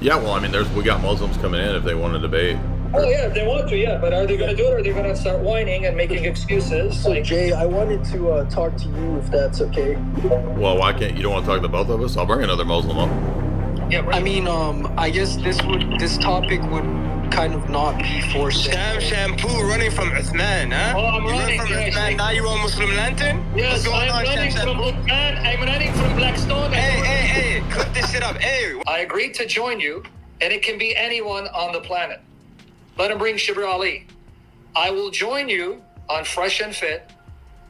Yeah, well, I mean, we got Muslims coming in if they want to debate. Oh yeah, if they want to, yeah. But are they going to do it, or are they going to start whining and making excuses? So Jay, I wanted to talk to you if that's okay. Well, why can't you don't want to talk to both of us? I'll bring another Muslim up. Yeah, right. I mean, I guess this topic would kind of not be for Shampoo running from Uthman, huh? Oh, I'm you running run from yes. Uthman, now you're on Muslim Lantern? Yes, I'm running from Uthman. I'm running from Blackstone. Hey, clip this shit up. Hey. I agreed to join you, and it can be anyone on the planet. Let him bring Shibr Ali. I will join you on Fresh and Fit.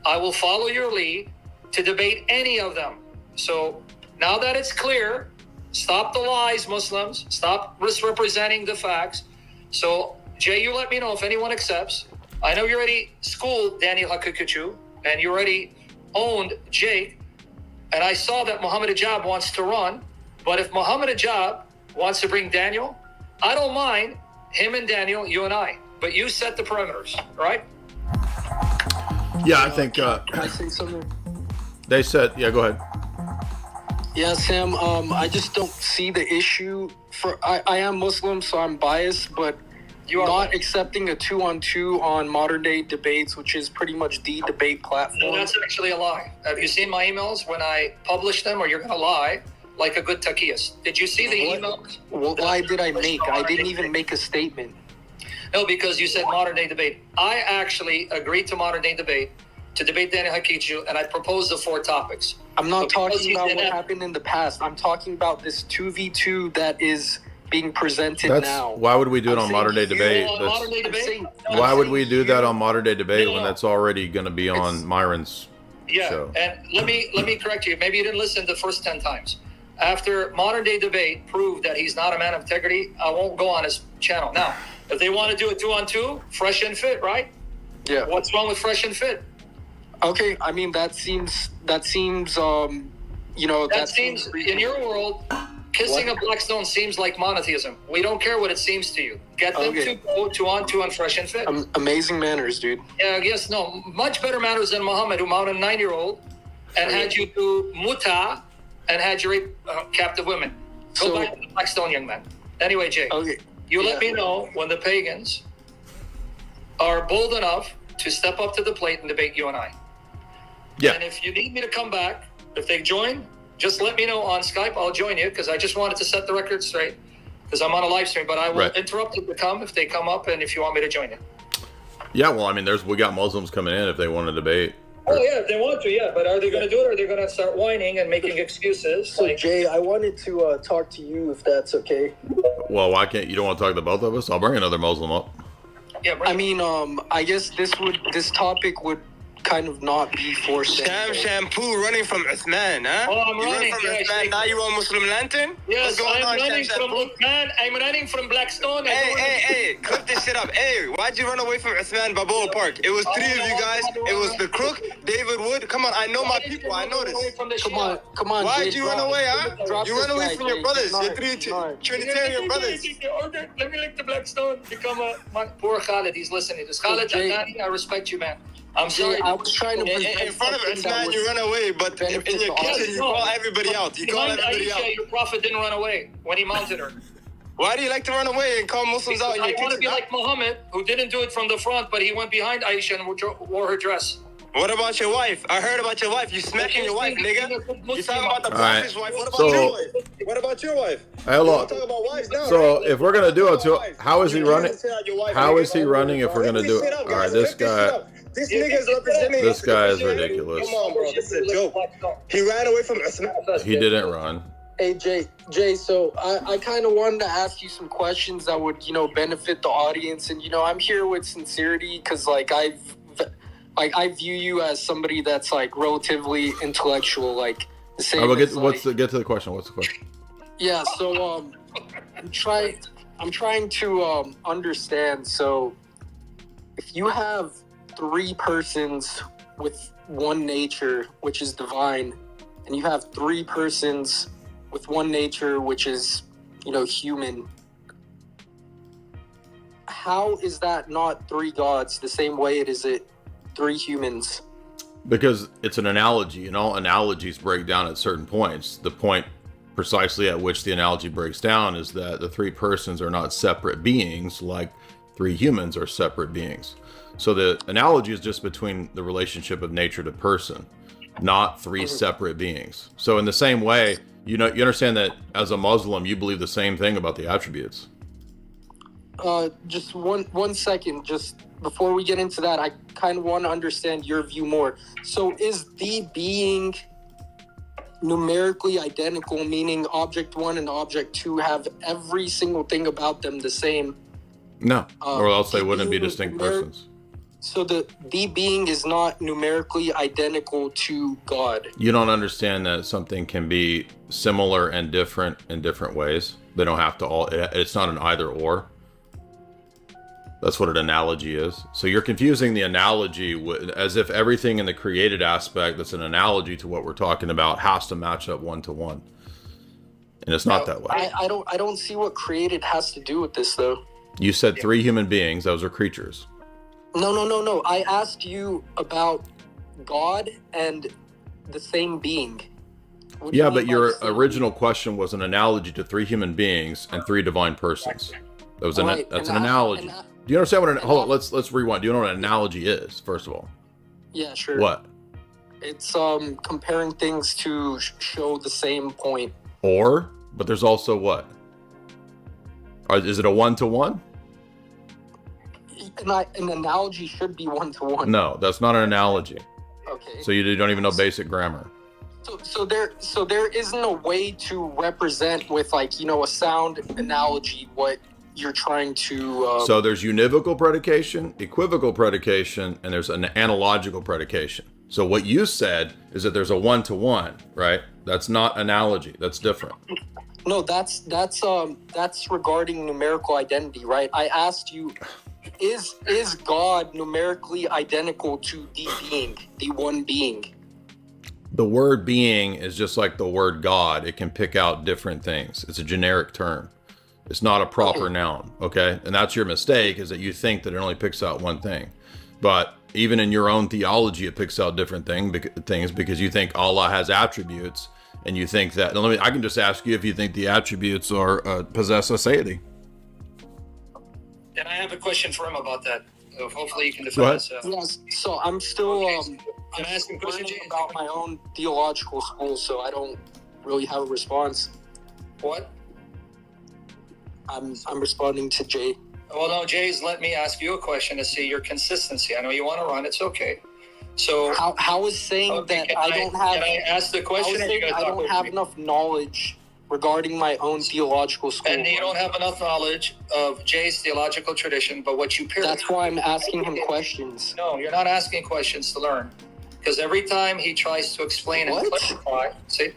I will follow your lead to debate any of them. So now that it's clear, stop the lies, Muslims. Stop misrepresenting the facts. So, Jay, you let me know if anyone accepts. I know you already schooled Daniel Hakukuchu, and you already owned Jake. And I saw that Muhammad Ajab wants to run. But if Muhammad Ajab wants to bring Daniel, I don't mind him and Daniel, you and I. But you set the perimeters, right? Yeah, I think Can I say something? they said, yeah, go ahead. Yeah, Sam, I just don't see the issue. I am Muslim, so I'm biased, but You are not right. accepting a 2-on-2 on modern day debates, which is pretty much the debate platform. No, that's actually a lie. Have you seen my emails when I publish them, or you're going to lie like a good taqiyist? Did you see the emails? What lie did I make? I didn't even make a statement. No, because you said modern day debate. I actually agreed to modern day debate to debate Daniel Hakichu, and I proposed the 4 topics. I'm not But because talking you about did what that- happened in the past. I'm talking about this 2v2 that is being presented That's now. why would we do it I'm on saying modern day you debate? on That's, modern day I'm debate? saying- No, why I'm would saying we do that on modern day debate No, when no. that's already going to be on It's- Myron's Yeah, show? and let me correct you. Maybe you didn't listen the first 10 times. After modern day debate proved that he's not a man of integrity, I won't go on his channel. Now, if they want to do a 2-on-2, Fresh and Fit, right? Yeah. What's wrong with Fresh and Fit? Okay, I mean that seems That seems, in your world, kissing What? a Blackstone seems like monotheism. We don't care what it seems to you. Get them Okay. to go 2-on-2 on Fresh and Fit. amazing manners, dude. Yeah, yes, no, much better manners than Muhammad, who mounted a 9-year-old and had you do muta and had you rape captive women. Go So- back to the Blackstone, young man. Anyway, Jay, Okay. you let yeah. me know when the pagans are bold enough to step up to the plate and debate you and I. Yeah. And if you need me to come back, if they join, just let me know on Skype. I'll join you, because I just wanted to set the record straight, because I'm on a live stream. But I will Right. interrupt them to come if they come up, and if you want me to join you. Yeah, well, I mean, we got Muslims coming in if they want to debate. Oh yeah, if they want to, yeah. But are they going to do it, or are they going to start whining and making excuses? So Jay, I wanted to talk to you if that's okay. Well, why can't you don't want to talk to both of us? I'll bring another Muslim up. Yeah, bring I mean, I guess this topic would kind of not be for Shampoo running from Uthman, huh? Oh, I'm you running, run from yes. Uthman, now you're on Muslim Lantern? Yes, What's going I'm on, running from Shampoo? Uthman. I'm running from Blackstone. Hey, clip this shit up. Hey, why'd you run away from Uthman Balboa Park? It was 3 of you guys. It was the crook, David Wood. Come on, I know my people. I know this. Come on. Why'd Jay, you run drop- away, huh? drop You this run away guy, from your Jay. brothers, No, your 3 no. Trinitarian brothers. Let me lick the Blackstone. Become poor Khalid. He's listening. This Khalid Jay- Adnani, I respect you, man. I'm Jay, sorry. I was trying to In front of something that Uthman, you would run away, but in benefit your the kitchen, audience. you call everybody out. You call Behind everybody Aisha, out. your prophet didn't run away when he mounted her. Why do you like to run away and call Muslims out in I your want to kitchen? be huh? like Muhammad, who didn't do it from the front, but he went behind Aisha and wore her dress. What about your wife? I heard about your wife. You smacking your wife, nigga. You talking about the All right. prophet's wife. What about So- your wife? What about your wife? Hey, look. We're talking about wives now, So right? if we're gonna do it, to how is he You running? can't say out your wife, How nigga. is he running if we're gonna do it? All right, this guy. This nigga is representing. This guy is ridiculous. Come on, bro. This is a joke. He ran away from Uthman. He didn't run. Hey Jay, so I kind of wanted to ask you some questions that would, benefit the audience. And, I'm here with sincerity because, I view you as somebody that's, relatively intellectual, the same All right, as, get to the question. What's the question? Yeah, so, I'm trying to, understand. So, if you have 3 persons with one nature, which is divine, and you have 3 persons with one nature, which is, human. How is that not 3 gods the same way it is 3 humans? Because it's an analogy, analogies break down at certain points. The point precisely at which the analogy breaks down is that the three persons are not separate beings like three humans are separate beings. So the analogy is just between the relationship of nature to person, not three separate beings. So in the same way, you understand that as a Muslim, you believe the same thing about the attributes. Just one second, just before we get into that, I kind of want to understand your view more. So is the being numerically identical, meaning object 1 and object 2 have every single thing about them the same? No, or else they wouldn't be distinct persons. So the being is not numerically identical to God. You don't understand that something can be similar and different in different ways. They don't have to all, it's not an either or. That's what an analogy is. So you're confusing the analogy as if everything in the created aspect that's an analogy to what we're talking about has to match up one to one. And it's not that way. I don't see what created has to do with this though. You said three human beings, those are creatures. No. I asked you about God and the same being. Yeah, but your original question was an analogy to three human beings and three divine persons. That was that's an analogy. Do you understand what hold on, let's rewind. Do you know what an analogy is, first of all? Yeah, sure. What? It's comparing things to show the same point. But there's also what? Is it a one-to-one? An analogy should be one-to-one. No, that's not an analogy. Okay. So you don't even know basic grammar. So there isn't a way to represent with a sound analogy what you're trying to. So there's univocal predication, equivocal predication, and there's an analogical predication. So what you said is that there's a one-to-one, right? That's not analogy. That's different. No, that's regarding numerical identity, right? I asked you, is God numerically identical to the being, the one being? The word being is just like the word God. It can pick out different things. It's a generic term. It's not a proper noun, okay? And that's your mistake, is that you think that it only picks out one thing. But even in your own theology, it picks out different things because you think Allah has attributes, and you think that. I can just ask you if you think the attributes are possess aseity. And I have a question for him about that. Hopefully, you can defend us. Yes. So I'm still I'm asking questions about my own theological school, so I don't really have a response. What? I'm responding to Jay. Well, no, Jay's let me ask you a question to see your consistency. I know you want to run. It's okay. So how is saying that I don't have? Can I ask the question? I don't have enough knowledge regarding my own theological school. And you don't have enough knowledge of Jay's theological tradition, but what you That's why I'm asking him questions. No, you're not asking questions to learn. Because every time he tries to explain and clarify, see,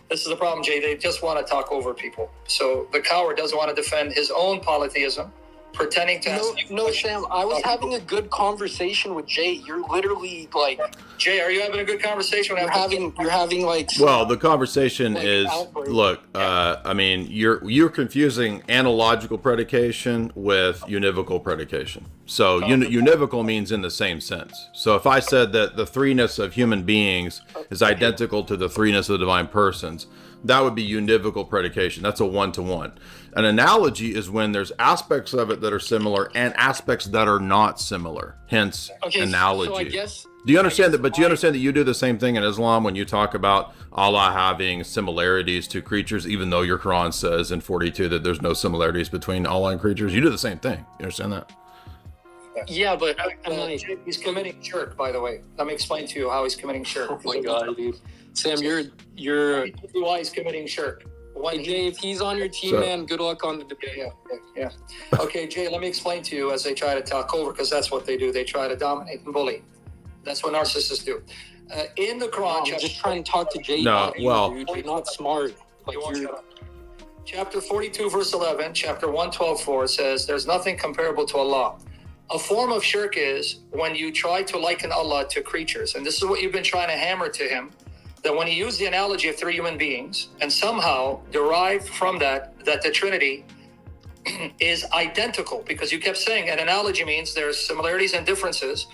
this is the problem, Jay. They just want to talk over people. So the coward doesn't want to defend his own polytheism, pretending to ask you questions. Sam, I was having a good conversation with Jay. You're literally like... Jay, are you having a good conversation? You're having like... Well, the conversation is... outbreak. Look, I mean, you're confusing analogical predication with univocal predication. So univocal means in the same sense. So if I said that the threeness of human beings is identical to the threeness of the divine persons, that would be univocal predication. That's a one-to-one. An analogy is when there's aspects of it that are similar and aspects that are not similar. Hence, analogy. So I guess... Do you understand that? But do you understand that you do the same thing in Islam when you talk about Allah having similarities to creatures, even though your Quran says in 42 that there's no similarities between Allah and creatures? You do the same thing. You understand that? Yeah, but he's committing shirk, by the way. Let me explain to you how he's committing shirk. Oh my God, dude. Sam, you're why he's committing shirk. Jay, if he's on your team, man, good luck on the debate. Yeah. Okay, Jay, let me explain to you as they try to talk over, because that's what they do. They try to dominate and bully. That's what narcissists do. In the Quran, I'm just trying to talk to Jay. Dude, you're not smart. Chapter 42, verse 11, chapter 112:4 says, "There's nothing comparable to Allah." A form of shirk is when you try to liken Allah to creatures, and this is what you've been trying to hammer to him. That when he used the analogy of three human beings, and somehow derived from that the Trinity is identical, because you kept saying an analogy means there's similarities and differences.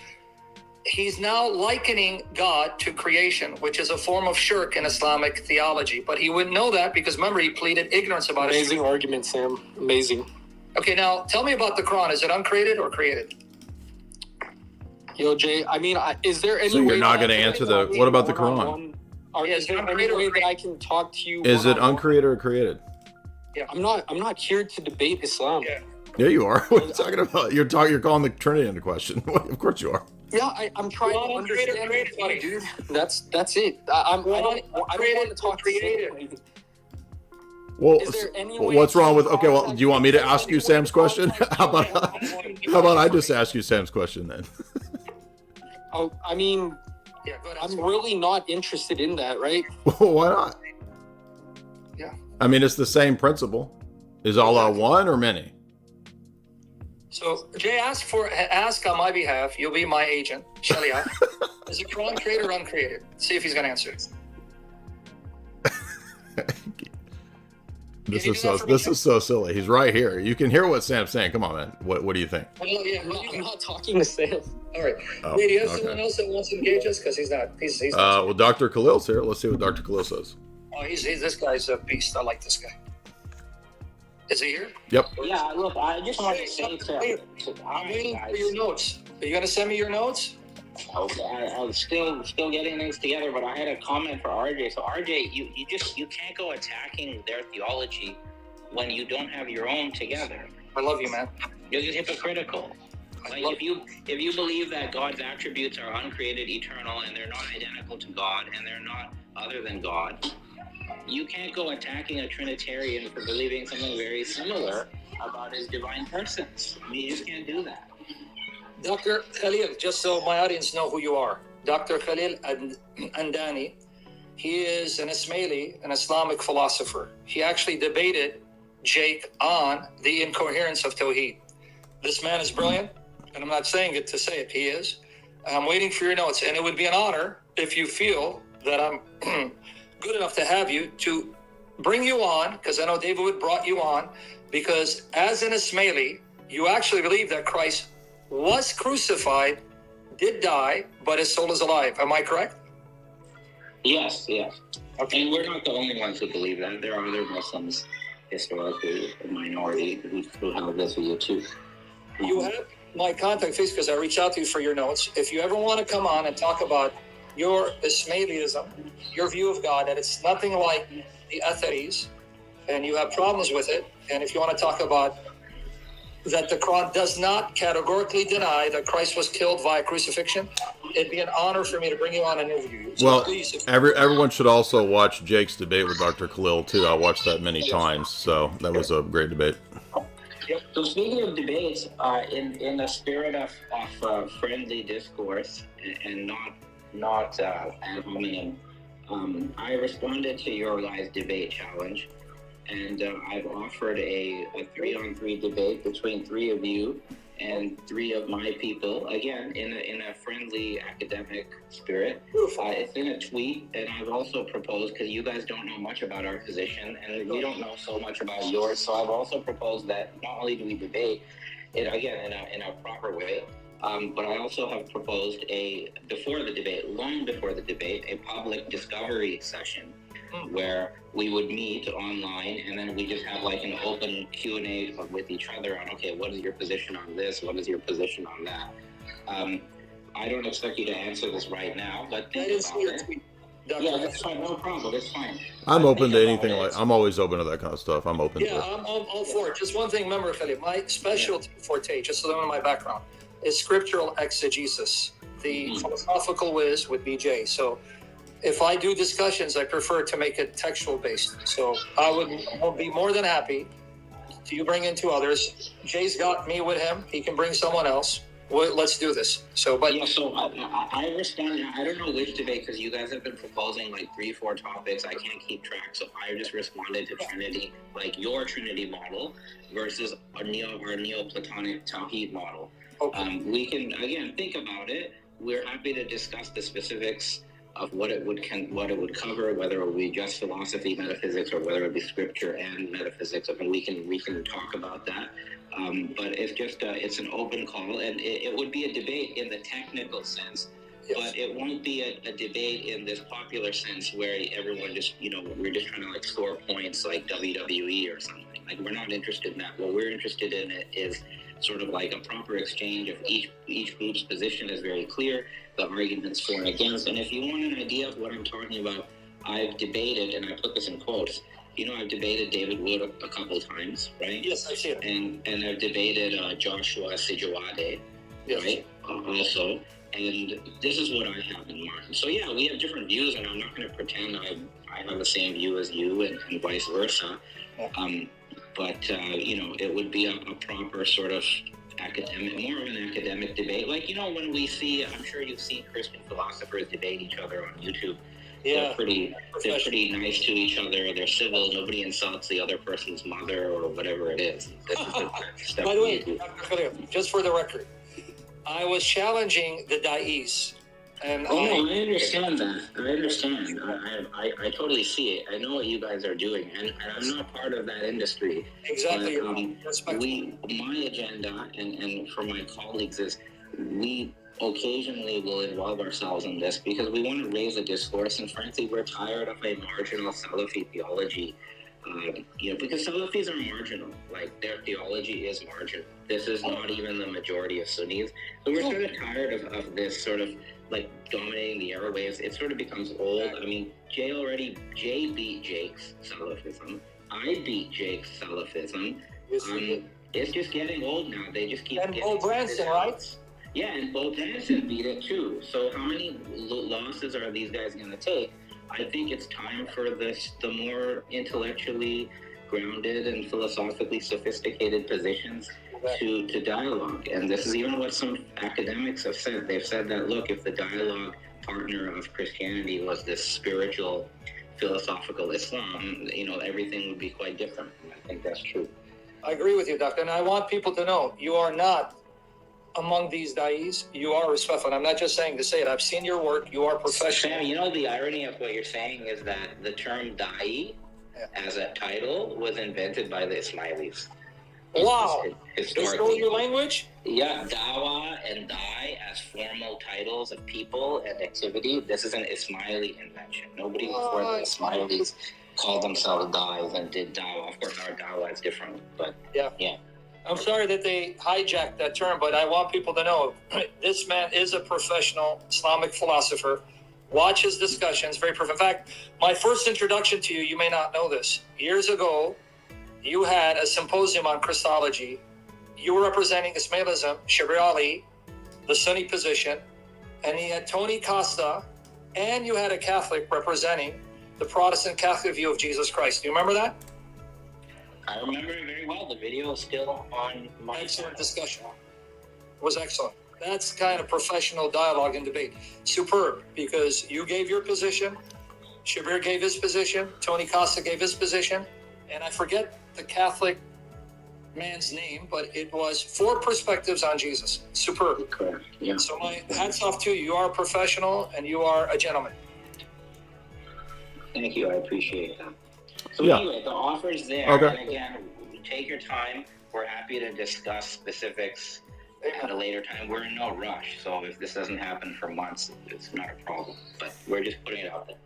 he's now likening God to creation, which is a form of shirk in Islamic theology. But he wouldn't know that because, remember, he pleaded ignorance about it. Amazing argument, Sam. Amazing. Okay, now tell me about the Quran. Is it uncreated or created? Yo, Jay, I mean, is there any So you're way not that going to I answer can the, what about the one-on-one? Quran? Or Yeah, is there any uncreated or way that created? I can talk to you? Is it one-on-one? uncreated or created? I'm not here to debate Islam. Yeah. Yeah, you are. What are you talking about? You're calling the Trinity into question. Of course you are. Yeah, I'm trying Well, to understand, created, buddy. dude. That's it. I don't want created to talk created. to Well, Is there any way what's wrong with? to Okay, well, contact do you want me to you? ask you Sam's question? How about I just ask you Sam's question then? Oh, I mean, Yeah, go ahead. I'm really not interested in that, right? Why not? Yeah. I mean, it's the same principle. Is Allah one or many? So Jay, ask on my behalf. You'll be my agent, Shaliah. Is the Quran created or uncreated? See if he's going to answer. This you is do that so. for me? This is so silly. He's right here. You can hear what Sam's saying. Come on, man. What do you think? Well, yeah, I'm not talking to Sam. all right. Oh, Wait, do you have okay. someone else that wants to engage us? Because he's not. He's not. Well, Dr. Khalil's here. Let's see what Dr. Khalil says. Oh, he's this guy's a beast. I like this guy. Is he here? Yep. Yeah, look, I just want to say I'm waiting for guys. your notes. Are you going to send me your notes? Okay, I'm still getting things together, but I had a comment for RJ. So RJ, you can't go attacking their theology when you don't have your own together. I love you, man. You're just hypocritical. Like if you believe that God's attributes are uncreated, eternal, and they're not identical to God, and they're not other than God, you can't go attacking a Trinitarian for believing something very similar about his divine persons. I mean, you just can't do that. Dr. Khalil, just so my audience know who you are. Dr. Khalil Andani, he is an Ismaili, an Islamic philosopher. He actually debated Jake on the incoherence of Tawheed. This man is brilliant, and I'm not saying it to say it, he is. I'm waiting for your notes, and it would be an honor if you feel that I'm good enough to have you to bring you on, because I know David Wood brought you on, because as an Ismaili, you actually believe that Christ was crucified, did die, but his soul is alive. Am I correct? Yes. Okay. And we're not the only ones who believe that. There are other Muslims, historically, a minority, who have this view too. You have my contact face because I reached out to you for your notes. If you ever want to come on and talk about your Ismailism, your view of God, that it's nothing like the Atharis, and you have problems with it, and if you want to talk about that the Quran does not categorically deny that Christ was killed via crucifixion, it'd be an honor for me to bring you on and interview you. So Well, please, if everyone should also watch Jake's debate with Dr. Khalil too. I watched that many times, so that was a great debate. So speaking of debates, in the spirit of friendly discourse and not ad hominem, I responded to your guys' debate challenge, and I've offered a 3-on-3 debate between 3 of you and 3 of my people, again in a friendly academic spirit. It's in a tweet, and I've also proposed, because you guys don't know much about our position and we don't know so much about yours, so I've also proposed that not only do we debate it again in a proper way, but I also have proposed long before the debate, a public discovery session where we would meet online, and then we just have like an open Q&A with each other on, okay, what is your position on this? What is your position on that? I don't expect you to answer this right now, but I think didn't see about your it. tweet, Yeah, Dr. that's fine. No problem. It's fine. I'm But open think to about anything it. I'm always open to that kind of stuff. I'm open Yeah, to it. I'm all for it. Just one thing, remember, Khalid, my specialty forte, just so they know my background, is scriptural exegesis. The philosophical whiz would be Jay. So if I do discussions, I prefer to make it textual based. So I will be more than happy to you bring in 2 others. Jay's got me with him. He can bring someone else. Let's do this. So, but Yeah, so I responded. I don't know which debate, because you guys have been proposing like 3-4 topics. I can't keep track, so I just responded to Trinity, like your Trinity model versus our Neoplatonic Tawhid model. okay. We can again think about it. We're happy to discuss the specifics what it would cover, whether it would be just philosophy, metaphysics, or whether it would be scripture and metaphysics. I mean, we can talk about that. But it's an open call, and it would be a debate in the technical sense. Yes. But it won't be a debate in this popular sense where everyone just, we're just trying to like score points like WWE or something. Like, we're not interested in that. What we're interested in is sort of like a proper exchange of each group's position is very clear, the arguments for and against. And if you want an idea of what I'm talking about, I've debated, and I put this in quotes, I've debated David Wood a couple times, right? Yes, I see it. And I've debated Joshua Sijuwade, yes, right? Also. And this is what I have in mind. So yeah, we have different views, and I'm not going to pretend I have the same view as you, and vice versa. But it would be a proper sort of academic, more of an academic debate. Like, when we see, I'm sure you've seen Christian philosophers debate each other on YouTube. Yeah, they're pretty nice to each other. They're civil. Nobody insults the other person's mother or whatever it is. This is the stuff. By the way, Dr. Khalil, just for the record, I was challenging the Da'is. And I understand that. I understand. I totally see it. I know what you guys are doing, and I'm not part of that industry. Exactly. But, my agenda, and for my colleagues, is we occasionally will involve ourselves in this because we want to raise a discourse, and frankly, we're tired of a marginal Salafi theology. Because Salafis are marginal, like their theology is marginal. This is not even the majority of Sunnis. So we're sort of tired of this sort of like dominating the airwaves. It sort of becomes old. I mean, Jay beat Jake's Salafism. I beat Jake's Salafism. It's just getting old now. They just keep getting Bo Branson, right? Yeah, and Bo Branson beat it too. So how many losses are these guys going to take? I think it's time for the more intellectually grounded and philosophically sophisticated positions to dialogue. And this is even what some academics have said. They've said that, look, if the dialogue partner of Christianity was this spiritual, philosophical Islam, everything would be quite different. And I think that's true. I agree with you, Doctor. And I want people to know you are not among these Da'is. You are respectful. And I'm not just saying to say it. I've seen your work. You are professional. Sam, the irony of what you're saying is that the term Da'i as a title was invented by the Ismailis. Wow. They stole your language? Yeah, Dawa and Dai as formal titles of people and activity. This is an Ismaili invention. Nobody before the Ismailis called themselves Da'is and did Dawa. Of course, our Dawa is different, but yeah. I'm sorry that they hijacked that term, but I want people to know this man is a professional Islamic philosopher. Watch his discussions, very profound. In fact, my first introduction to you may not know this. Years ago, you had a symposium on Christology. You were representing Ismailism, Shabir Ali, the Sunni position, and he had Tony Costa, and you had a Catholic representing the Protestant Catholic view of Jesus Christ. Do you remember that? I remember it very well. The video is still on my excellent discussion. It was excellent. That's kind of professional dialogue and debate. Superb, because you gave your position, Shabir gave his position, Tony Costa gave his position, and I forget the Catholic man's name, but it was 4 perspectives on Jesus. Superb. Correct. Yeah. So my hats off to you. You are a professional and you are a gentleman. Thank you. I appreciate that. So anyway, the offer's there. Okay. And again, take your time. We're happy to discuss specifics at a later time. We're in no rush. So if this doesn't happen for months, it's not a problem. But we're just putting it out there.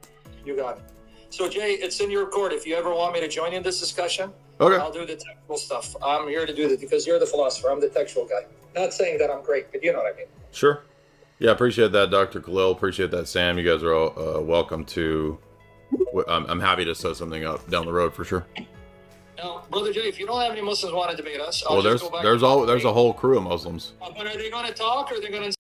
You got it. So Jay, it's in your court. If you ever want me to join in this discussion, I'll do the technical stuff. I'm here to do that because you're the philosopher. I'm the textual guy. Not saying that I'm great, but you know what I mean. Sure. Yeah, appreciate that, Dr. Khalil. Appreciate that, Sam. You guys are all welcome to... I'm happy to set something up down the road for sure. Now, Brother Jay, if you don't have any Muslims want to debate us, there's a whole crew of Muslims. But are they going to talk or are they going to...